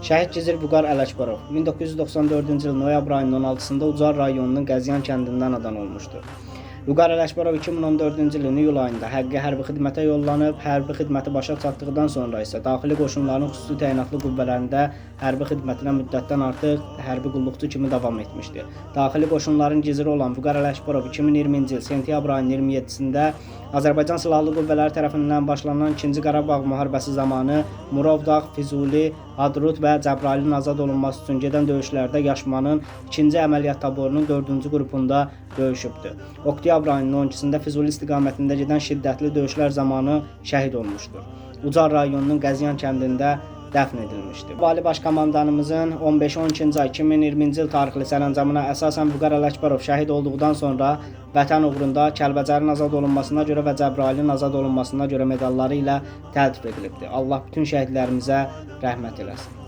Şəhid Gizir Vüqar Ələkbarov 1994-cü il noyabr ayının 16-sında Ucar rayonunun Qəzyan kəndindən anadan olmuşdur. Vüqar Ələkbarov 2014-cü ilin iyul ayında həqiqi hərbi xidmətə yollanıb, hərbi xidməti başa çatdıqdan sonra isə daxili qoşunların xüsusi təyinatlı qüvvələrində hərbi xidmətinə müddətdən artıq hərbi qulluqçu kimi davam etmişdir. Daxili qoşunların giziri olan Vüqar Ələkbarov 2020-ci il sentyabr ayının 27-sində Azərbaycan Silahlı Qüvvələri tərəfindən başlanan 2-ci Qarabağ müharibəsi zamanı Murovdağ, Füzuli, Hadrut və Cəbrayılın azad olunması üçün gedən döyüşlərdə Yaşmanın 2-ci əməliyyat taborunun 4-cü qrupunda döyüşübdür. Oktyabr ayının 12-sində Füzuli istiqamətində gedən şiddətli döyüşlər zamanı şəhid olmuşdur. Ucar rayonunun Qəzyan kəndində dəfn edilmişdir. Ali Baş Komandanımızın 15-12-ci ay 2020-ci il tarixli sərəncamına əsasən Vüqar Ələkbarov şəhid olduqdan sonra vətən uğrunda Kəlbəcərin azad olunmasına görə və Cəbrayılın azad olunmasına görə medalları ilə təltif edilibdir. Allah bütün şəhidlərimizə rəhmət eləsin.